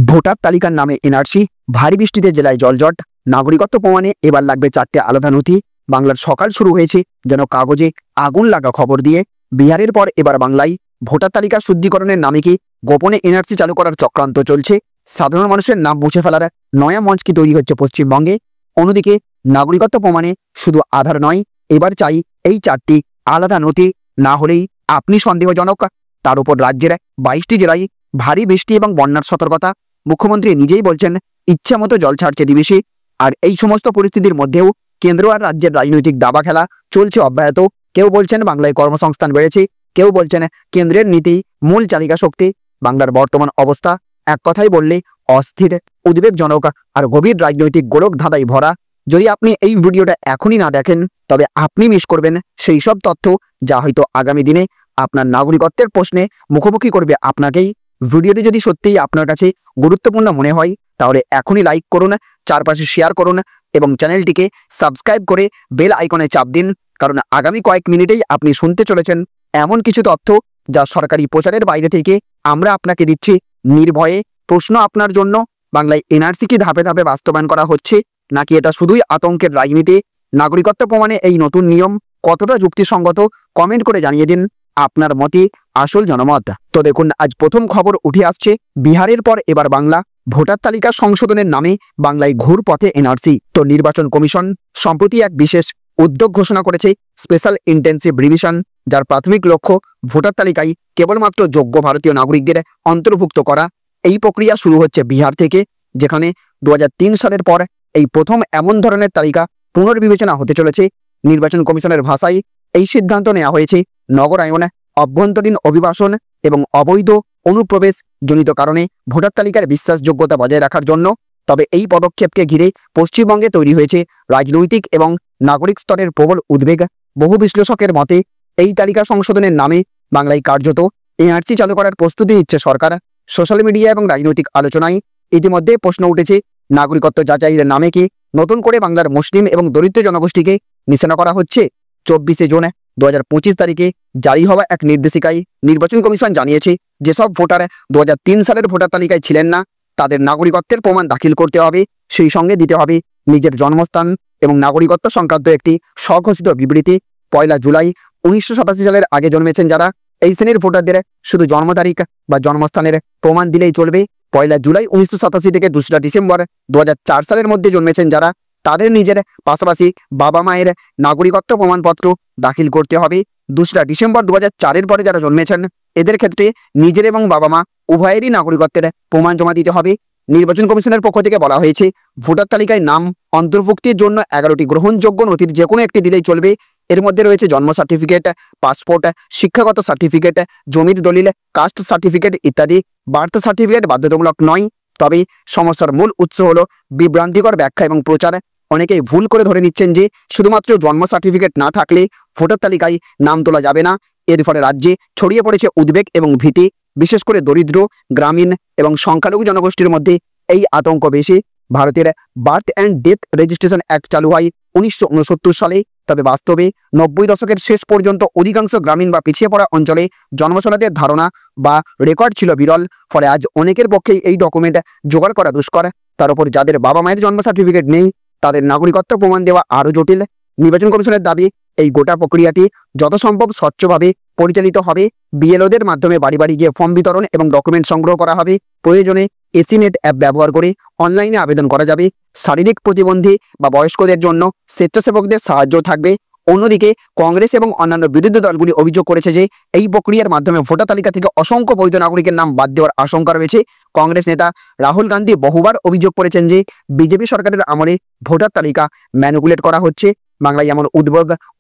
Voter তালিকার নামে NRC, ভারী বৃষ্টিতে জেলায় জলজট, নাগরিকত্ব প্রমাণে এবার লাগবে 4টে আলাদা নথি। বাংলার সকাল শুরু হয়েছে যেন কাগজে আগুন লাগা খবর দিয়ে। বিহারের পর এবার বাংলায় ভোটার তালিকা শুদ্ধিকরণের নামে কি গোপনে এনআরসি চালু করার চক্রান্ত চলছে। সাধারণ মানুষের নাম মুছে ফেলার নয়া মঞ্চ কি তৈরি হচ্ছে পশ্চিমবঙ্গে। অন্যদিকে নাগরিকত্ব প্রমাণে শুধু আধার নয়, এবার চাই এই 4টি আলাদা নথি, না হলেই আপনি সন্দেহজনক। তার উপর রাজ্যের 22টি জেলায় ভারী বৃষ্টি এবং বন্যার সতর্কতা। মুখ্যমন্ত্রী নিজেই বলছেন ইচ্ছামতো জল ছাড়ছে ডিবিসি। আর এই সমস্ত পরিস্থিতির মধ্যেও কেন্দ্র আর রাজ্যের রাজনৈতিক দাবা খেলা চলছে অব্যাহত। কেউ বলছেন বাংলায় কর্মসংস্থান বেড়েছে, কেউ বলছেন কেন্দ্রের নীতি মূল চালিকা শক্তি। বাংলার বর্তমান অবস্থা এক কথাই বললে অস্থির, উদ্বেগজনক আর গভীর রাজনৈতিক গোলক ধাঁধায় ভরা। যদি আপনি এই ভিডিওটা এখনই না দেখেন তবে আপনি মিস করবেন সেই সব তথ্য যা হয়তো আগামী দিনে আপনার নাগরিকত্বের প্রশ্নে মুখোমুখি করবে আপনাকেই। ভিডিওটি যদি সত্যিই আপনার কাছে গুরুত্বপূর্ণ মনে হয় তাহলে এখনই লাইক করুন, চারপাশে শেয়ার করুন এবং চ্যানেলটিকে সাবস্ক্রাইব করে বেল আইকনে চাপ দিন, কারণ আগামী কয়েক মিনিটেই আপনি শুনতে চলেছেন এমন কিছু তথ্য যা সরকারি প্রচারের বাইরে থেকে আমরা আপনাকে দিচ্ছি নির্ভয়ে। প্রশ্ন আপনার জন্য, বাংলায় এনআরসি কি ধাপে ধাপে বাস্তবায়ন করা হচ্ছে, নাকি এটা শুধুই আতঙ্কের রাজনীতি? নাগরিকত্ব প্রমাণে এই নতুন নিয়ম কতটা যুক্তিসঙ্গত কমেন্ট করে জানিয়ে দিন আপনার মতে আসল জনমত। তো দেখুন, আজ প্রথম খবর উঠে আসছে বিহারের পর এবার বাংলা ভোটার তালিকা সংশোধনের নামে বাংলায় ঘুর পথে এনআরসি। তো নির্বাচন কমিশন সম্প্রতি এক বিশেষ উদ্যোগ ঘোষণা করেছে, স্পেশাল ইন্টেন্সিভ রিভিশন, যার প্রাথমিক লক্ষ্য ভোটার তালিকায় কেবলমাত্র যোগ্য ভারতীয় নাগরিকদের অন্তর্ভুক্ত করা। এই প্রক্রিয়া শুরু হচ্ছে বিহার থেকে, যেখানে 2003 সালের পর এই প্রথম এমন ধরনের তালিকা পুনর্বিবেচনা হতে চলেছে। নির্বাচন কমিশনের ভাষায় এই সিদ্ধান্ত নেওয়া হয়েছে নগরায়ন, অভ্যন্তরীণ অভিবাসন এবং অবৈধ অনুপ্রবেশ জনিত কারণে ভোটার তালিকার বিশ্বাসযোগ্যতা বজায় রাখার জন্য। তবে এই পদক্ষেপকে ঘিরে পশ্চিমবঙ্গে তৈরি হয়েছে রাজনৈতিক এবং নাগরিক স্তরের প্রবল উদ্বেগ। বহু বিশ্লেষকের মতে এই তালিকা সংশোধনের নামে বাংলায় কার্যত এনআরসি চালু করার প্রস্তুতি নিচ্ছে সরকার। সোশ্যাল মিডিয়া এবং রাজনৈতিক আলোচনায় ইতিমধ্যে প্রশ্ন উঠেছে, নাগরিকত্ব যাচাইয়ের নামে কি নতুন করে বাংলার মুসলিম এবং দরিদ্র জনগোষ্ঠীকে নিশানা করা হচ্ছে। 24শে জুন 2025 তারিখে জারি হওয়া এক নির্দেশিকায় নির্বাচন কমিশন জানিয়েছে, যেসব ভোটার 2003 সালের ভোটার তালিকায় ছিলেন না তাদের নাগরিকত্বের প্রমাণ দাখিল করতে হবে। সেই সঙ্গে দিতে হবে নিজের জন্মস্থান এবং নাগরিকত্ব সংক্রান্ত একটি স্বঘোষিত বিবৃতি। 1 জুলাই 1987 সালের আগে জন্মেছেন যারা, এই শ্রেণীর ভোটারদের শুধু জন্ম তারিখ বা জন্মস্থানের প্রমাণ দিলেই চলবে। 1 জুলাই 1987 থেকে 2 ডিসেম্বর 2004 সালের মধ্যে জন্মেছেন যারা, তাদের নিজের পাশাপাশি বাবা মায়ের নাগরিকত্ব প্রমাণপত্র দাখিল করতে হবে। 2 ডিসেম্বর 2004-এর পরে যারা জন্মেছেন এদের ক্ষেত্রে নিজের এবং বাবা মা উভয়েরই নাগরিকত্বের প্রমাণ জমা দিতে হবে। নির্বাচন কমিশনের পক্ষ থেকে বলা হয়েছে, ভোটার তালিকায় নাম অন্তর্ভুক্তির জন্য 11টি গ্রহণযোগ্য নথির যে কোনো একটি দিলেই চলবে। এর মধ্যে রয়েছে জন্ম সার্টিফিকেট, পাসপোর্ট, শিক্ষাগত সার্টিফিকেট, জমির দলিল, কাস্ট সার্টিফিকেট ইত্যাদি। বার্থ সার্টিফিকেট বাধ্যতামূলক নয়, তবে সমস্যার মূল উৎস হলো বিভ্রান্তিকর ব্যাখ্যা এবং প্রচার। অনেকেই ভুল করে ধরে নিচ্ছেন যে শুধুমাত্র জন্ম সার্টিফিকেট না থাকলে ভোটার তালিকায় নাম তোলা যাবে না। এর ফলে রাজ্যে ছড়িয়ে পড়েছে উদ্বেগ এবং ভীতি, বিশেষ করে দরিদ্র, গ্রামীণ এবং সংখ্যালঘু জনগোষ্ঠীর মধ্যে এই আতঙ্ক বেশি। ভারতের birth and death registration act চালু হয় 1969 সালে। তবে বাস্তবে 90 দশকের শেষ পর্যন্ত অধিকাংশ গ্রামীণ বা পিছিয়ে পড়া অঞ্চলে জন্মসনদের ধারণা বা রেকর্ড ছিল বিরল। ফলে আজ অনেকের পক্ষেই এই ডকুমেন্ট জোগাড় করা দুষ্কর। তার উপর যাদের বাবা মায়ের জন্ম সার্টিফিকেট নেই তাদের নাগরিকত্ব প্রমাণ দেওয়া আরও জটিল। নির্বাচন কমিশনের দাবি, এই গোটা প্রক্রিয়াটি যত সম্ভব স্বচ্ছভাবে পরিচালিত হবে। বিএলওদের মাধ্যমে বাড়ি বাড়ি গিয়ে ফর্ম বিতরণ এবং ডকুমেন্ট সংগ্রহ করা হবে। প্রয়োজনে এসিনেট অ্যাপ ব্যবহার করে অনলাইনে আবেদন করা যাবে। শারীরিক প্রতিবন্ধী বা বয়স্কদের জন্য স্বেচ্ছাসেবকদের সাহায্য থাকবে। অন্যদিকে কংগ্রেস এবং অন্যান্য বিরোধী দলগুলি অভিযোগ করেছে যে এই প্রক্রিয়ার মাধ্যমে ভোটার তালিকা থেকে অসংখ্য বৈধ নাগরিকের নাম বাদ দেওয়ার আশঙ্কা রয়েছে। কংগ্রেস নেতা রাহুল গান্ধী বহুবার অভিযোগ করেছেন যে বিজেপি সরকারের আমলে ভোটার তালিকা ম্যানিপুলেট করা হচ্ছে। বাংলায় এমন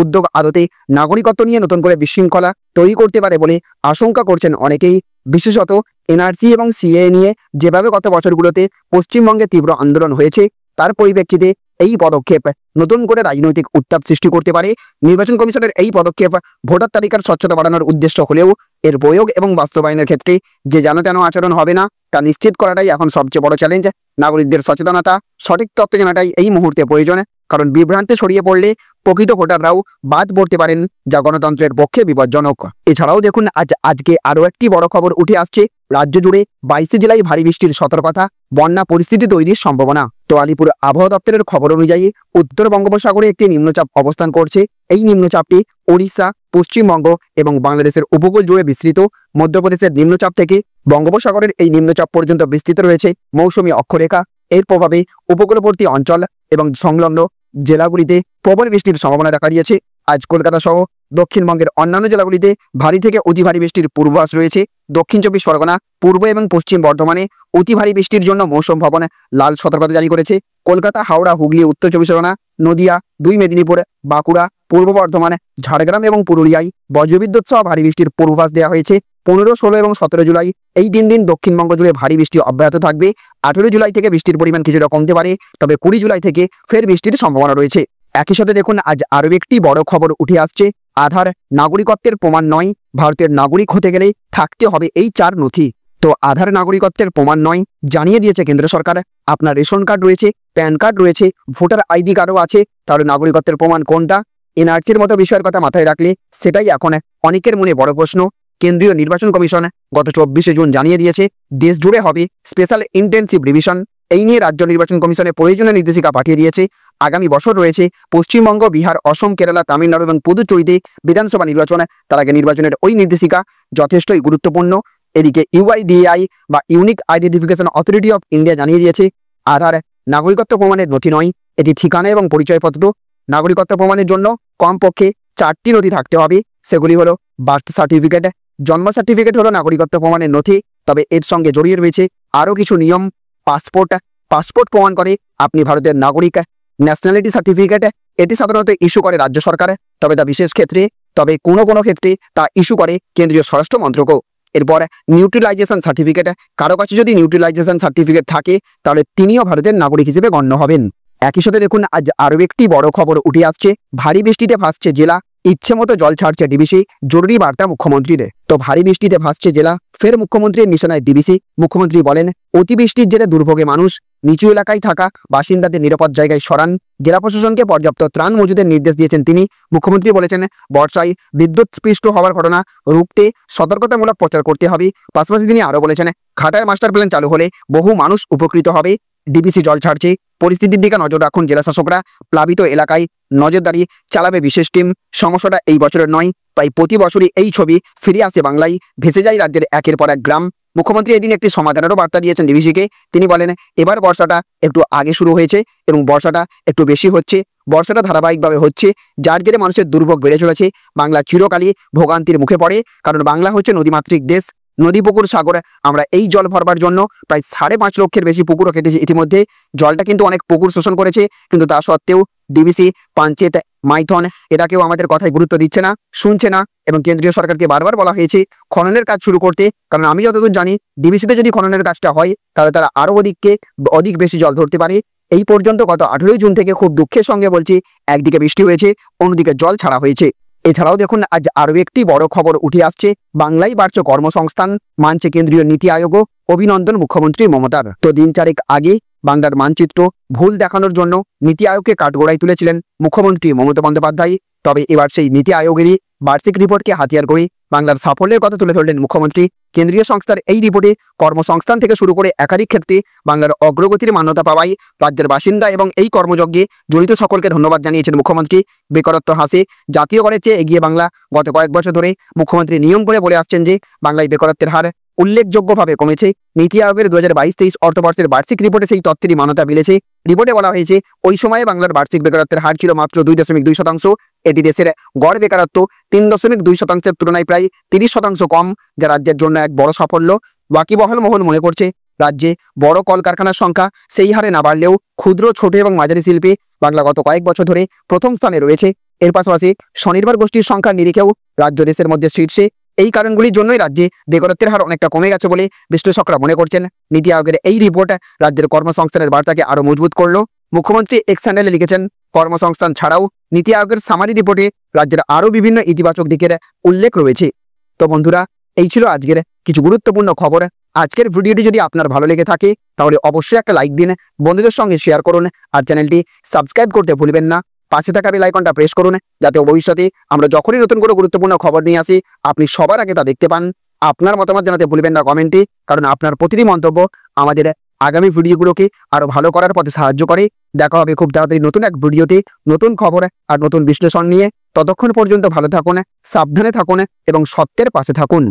উদ্যোগ আদতে নাগরিকত্ব নিয়ে নতুন করে বিশৃঙ্খলা তৈরি করতে পারে বলে আশঙ্কা করছেন অনেকেই। বিশেষত এনআরসি এবং সিএএ নিয়ে যেভাবে গত বছরগুলোতে পশ্চিমবঙ্গে তীব্র আন্দোলন হয়েছে, তার পরিপ্রেক্ষিতে এই পদক্ষেপ নতুন করে রাজনৈতিক উত্তাপ সৃষ্টি করতে পারে। নির্বাচন কমিশনের এই পদক্ষেপ ভোটার তালিকার স্বচ্ছতা বাড়ানোর উদ্দেশ্য হলেও এর প্রয়োগ এবং বাস্তবায়নের ক্ষেত্রে যে যেন তেন আচরণ হবে না তা নিশ্চিত করাটাই এখন সবচেয়ে বড় চ্যালেঞ্জ। নাগরিকদের সচেতনতা, সঠিক তথ্য জানাটাই এই মুহূর্তে প্রয়োজন। কারণ বিভ্রান্তে ছড়িয়ে পড়লে প্রকৃত ভোটাররাও বাদ পড়তে পারেন, যা গণতন্ত্রের পক্ষে বিপজ্জনক। এছাড়াও দেখুন আজকে আরও একটি বড় খবর উঠে আসছে। রাজ্য জুড়ে 22 জেলায় ভারী বৃষ্টির সতর্কতা, বন্যা পরিস্থিতি তৈরির সম্ভাবনা। তো আলিপুর আবহাওয়া দপ্তরের খবর অনুযায়ী উত্তর বঙ্গোপসাগরে একটি নিম্নচাপ অবস্থান করছে। এই নিম্নচাপটি ওড়িশা, পশ্চিমবঙ্গ এবং বাংলাদেশের উপকূল জুড়ে বিস্তৃত। মধ্যপ্রদেশের নিম্নচাপ থেকে বঙ্গোপসাগরের এই নিম্নচাপ পর্যন্ত বিস্তৃত রয়েছে মৌসুমী অক্ষরেখা। এর প্রভাবে উপকূলবর্তী অঞ্চল এবং সংলগ্ন জেলাগুলিতে প্রবল বৃষ্টির সম্ভাবনা দেখা দিয়েছে। আজ কলকাতা সহ দক্ষিণবঙ্গের অন্যান্য জেলাগুলিতে ভারী থেকে অতি ভারী বৃষ্টির পূর্বাভাস রয়েছে। দক্ষিণ 24 পরগনা, পূর্ব এবং পশ্চিম বর্ধমানে অতি ভারী বৃষ্টির জন্য মৌসুম ভবন লাল সতর্কতা জারি করেছে। কলকাতা, হাওড়া, হুগলি, উত্তর 24 পরগনা, নদিয়া, 2 মেদিনীপুর, বাঁকুড়া, পূর্ব বর্ধমান, ঝাড়গ্রাম এবং পুরুলিয়ায় বজ্রবিদ্যুৎ সহ ভারী বৃষ্টির পূর্বাভাস দেওয়া হয়েছে। 15, 16 এবং 17 জুলাই এই 3 দিন দক্ষিণবঙ্গ জুড়ে ভারী বৃষ্টি অব্যাহত থাকবে। 18 জুলাই থেকে বৃষ্টির পরিমাণ কিছুটা কমতে পারে, তবে 20 জুলাই থেকে ফের বৃষ্টির সম্ভাবনা রয়েছে। একই সাথে দেখুন আজ আরও একটি বড় খবর উঠে আসছে। আধার নাগরিকত্বের প্রমাণ নয়, ভারতের নাগরিক হতে গেলে থাকতে হবে এই 4 নথি। তো আধার নাগরিকত্বের প্রমাণ নয়, জানিয়ে দিয়েছে কেন্দ্র সরকার। আপনার রেশন কার্ড রয়েছে, প্যান কার্ড রয়েছে, ভোটার আইডি কার্ডও আছে, তাহলে নাগরিকত্বের প্রমাণ কোনটা? এনআরসির মতো বিষয়ের কথা মাথায় রাখলে সেটাই এখন অনেকের মনে বড় প্রশ্ন। কেন্দ্রীয় নির্বাচন কমিশন গত 24 জুন জানিয়ে দিয়েছে দেশ জুড়ে হবে স্পেশাল ইন্টেনসিভ রিভিশন। এই নিয়ে রাজ্য নির্বাচন কমিশনে প্রয়োজনীয় নির্দেশিকা পাঠিয়ে দিয়েছে। আগামী বছর রয়েছে পশ্চিমবঙ্গ, বিহার, অসম, কেরালা, তামিলনাড়ু এবং পুদুচেরিতে বিধানসভা নির্বাচন। তার আগে নির্বাচনের ওই নির্দেশিকা যথেষ্টই গুরুত্বপূর্ণ। এদিকে ইউআইডিএআই বা unique identification authority of India জানিয়ে দিয়েছে আধার নাগরিকত্ব প্রমাণের নথি নয়, এটি ঠিকানা এবং পরিচয়পত্র। নাগরিকত্ব প্রমাণের জন্য কমপক্ষে 4টি নথি থাকতে হবে। সেগুলি হলো বার্থ সার্টিফিকেট, জন্ম সার্টিফিকেট হলো নাগরিকত্ব প্রমাণের নথি, তবে এর সঙ্গে জড়িয়ে রয়েছে আরও কিছু নিয়ম। পাসপোর্ট প্রমাণ করে আপনি ভারতের নাগরিক। ন্যাশনালিটি সার্টিফিকেট, এটি সাধারণত ইস্যু করে রাজ্য সরকার, তবে তা বিশেষ ক্ষেত্রে, তবে কোনো কোনো ক্ষেত্রে তা ইস্যু করে কেন্দ্রীয় স্বরাষ্ট্র মন্ত্রকও। এরপর নিউট্রালাইজেশন সার্টিফিকেট, কারো কাছে যদি নিউট্রালাইজেশন সার্টিফিকেট থাকে তাহলে তিনিও ভারতের নাগরিক হিসেবে গণ্য হবেন। একই সাথে দেখুন আজ আরও একটি বড় খবর উঠে আসছে। ভারী বৃষ্টিতে ভাসছে জেলা, ইচ্ছে মতো জল ছাড়ছে ডিবিসি, জরুরি বার্তা মুখ্যমন্ত্রীর। তো ভারী বৃষ্টিতে ভাসছে জেলা, ফের মুখ্যমন্ত্রীর নিশানায় ডিবিসি। মুখ্যমন্ত্রী বলেন অতিবৃষ্টির জেরে দুর্ভোগে মানুষ, নিচু এলাকায় থাকা বাসিন্দাদের নিরাপদ জায়গায় সরান। জেলা প্রশাসনকে পর্যাপ্ত ত্রাণ মজুদের নির্দেশ দিয়েছেন তিনি। মুখ্যমন্ত্রী বলেছেন বর্ষায় বিদ্যুৎস্পৃষ্ট হওয়ার ঘটনা রুখতে সতর্কতামূলক প্রচার করতে হবে। পাশাপাশি তিনি আরও বলেছেন ঘাটায় মাস্টার প্ল্যান চালু হলে বহু মানুষ উপকৃত হবে। ডিবিসি জল ছাড়ছে, পরিস্থিতির দিকে নজর রাখুন জেলা শাসকরা। প্লাবিত এলাকায় নজরদারি চালাবে বিশেষ টিম। সমস্যাটা এই বছরের নয়, প্রায় প্রতি বছরই এই ছবি ফিরে আসে বাংলায়। ভেসে যায় রাজ্যের একের পর এক গ্রাম। মুখ্যমন্ত্রী এদিন একটি সমাধানেরও বার্তা দিয়েছেন ডিবিসিকে। তিনি বলেন এবার বর্ষাটা একটু আগে শুরু হয়েছে এবং বর্ষাটা একটু বেশি হচ্ছে। বর্ষাটা ধারাবাহিকভাবে হচ্ছে, যার জেরে মানুষের দুর্ভোগ বেড়ে চলেছে। বাংলা চিরকালই ভোগান্তির মুখে পড়ে, কারণ বাংলা হচ্ছে নদীমাতৃক দেশ। নদী, পুকুর, সাগর, আমরা এই জল ভরবার জন্য প্রায় 5.5 লক্ষের বেশি পুকুরও কেটেছি ইতিমধ্যে। জলটা কিন্তু অনেক পুকুর শোষণ করেছে, কিন্তু তা সত্ত্বেও ডিবিসি, পঞ্চায়েত, মাইথন এরা কেউ আমাদের কথায় গুরুত্ব দিচ্ছে না, শুনছে না। এবং কেন্দ্রীয় সরকারকে বারবার বলা হয়েছে খননের কাজ শুরু করতে, কারণ আমি যতদূর জানি ডিবিসিতে যদি খননের কাজটা হয় তাহলে তারা আরও অধিক বেশি জল ধরতে পারে। এই পর্যন্ত গত 18 জুন থেকে খুব দুঃখের সঙ্গে বলছি, একদিকে বৃষ্টি হয়েছে, অন্যদিকে জল ছাড়া হয়েছে। এছাড়াও দেখুন আজ আরও একটি বড় খবর উঠে আসছে। বাংলায় বাড়ছে কর্মসংস্থান, মানছে কেন্দ্রীয় নীতি আয়োগ। অভিনন্দন মুখ্যমন্ত্রী মমতার। তো দিন 4 আগে বাংলার মানচিত্র ভুল দেখানোর জন্য নীতি আয়োগকে কাঠগড়ায় তুলেছিলেন মুখ্যমন্ত্রী মমতা বন্দ্যোপাধ্যায়। তবে এবার সেই নীতি আয়োগেরই বার্ষিক রিপোর্টকে হাতিয়ার করে বাংলার সাফল্যের কথা তুলে ধরলেন মুখ্যমন্ত্রী। কেন্দ্রীয় সংস্থার এই রিপোর্টে কর্মসংস্থান থেকে শুরু করে একাধিক ক্ষেত্রে বাংলার অগ্রগতির মান্যতা পাওয়ায় রাজ্যের বাসিন্দা এবং এই কর্মযজ্ঞে জড়িত সকলকে ধন্যবাদ জানিয়েছেন মুখ্যমন্ত্রী। বেকারত্ব হ্রাসে জাতীয় গড়ের চেয়ে এগিয়ে বাংলা। গত কয়েক বছর ধরে মুখ্যমন্ত্রী নিয়ম করে বলে আসছেন যে বাংলায় বেকারত্বের হার উল্লেখযোগ্যভাবে কমেছে। নীতি আয়োগের 2022-23 অর্থবর্ষের বার্ষিক রিপোর্টে সেই তথ্যেরই মান্যতা মিলেছে। রিপোর্টে বলা হয়েছে ওই সময়ে বাংলার বার্ষিক বেকারত্বের হার ছিল মাত্র 2.2%। এটি দেশের গড় বেকারত্ব 3.2%-এর তুলনায় প্রায় 30% কম, যা রাজ্যের জন্য এক বড় সাফল্য। ওয়াকিবহাল মহল মনে করছে রাজ্যে বড় কলকারখানার সংখ্যা সেই হারে না বাড়লেও ক্ষুদ্র, ছোট এবং মাঝারি শিল্পে বাংলা গত কয়েক বছর ধরে প্রথম স্থানে রয়েছে। এর পাশাপাশি স্বনির্ভর গোষ্ঠীর সংখ্যার নিরিখেও রাজ্য দেশের মধ্যে শীর্ষে। এই কারণগুলির জন্যই রাজ্যে বেকারত্বের হার অনেকটা কমে গেছে বলে বিশ্লেষকরা মনে করছেন। নীতি আয়োগের এই রিপোর্ট রাজ্যের কর্মসংস্থানের বার্তাকে আরও মজবুত করল। মুখ্যমন্ত্রী এক্স হ্যান্ডেলে লিখেছেন কর্মসংস্থান ছাড়াও নীতি আয়োগের সামারি রিপোর্টে রাজ্যের আরও বিভিন্ন ইতিবাচক দিকের উল্লেখ রয়েছে। তো বন্ধুরা, এই ছিল আজকের কিছু গুরুত্বপূর্ণ খবর। আজকের ভিডিওটি যদি আপনার ভালো লেগে থাকে তাহলে অবশ্যই একটা লাইক দিন, বন্ধুদের সঙ্গে শেয়ার করুন আর চ্যানেলটি সাবস্ক্রাইব করতে ভুলবেন না। পাশে থাকা বেল আইকনটা প্রেস করুন যাতে ভবিষ্যতে আমরা যখনই নতুন কোনো গুরুত্বপূর্ণ খবর নিয়ে আসি আপনি সবার আগে তা দেখতে পান। আপনার মতামত জানাতে ভুলবেন না কমেন্টে, কারণ আপনার প্রতিটি মন্তব্য আমাদের আগামী ভিডিওগুলোকে আরো ভালো করার পথে সাহায্য করে। দেখা হবে খুব তাড়াতাড়ি নতুন এক ভিডিওতে নতুন খবর আর নতুন বিশ্লেষণ নিয়ে। ততক্ষণ পর্যন্ত ভালো থাকুন, সাবধানে থাকুন এবং সত্যের পাশে থাকুন।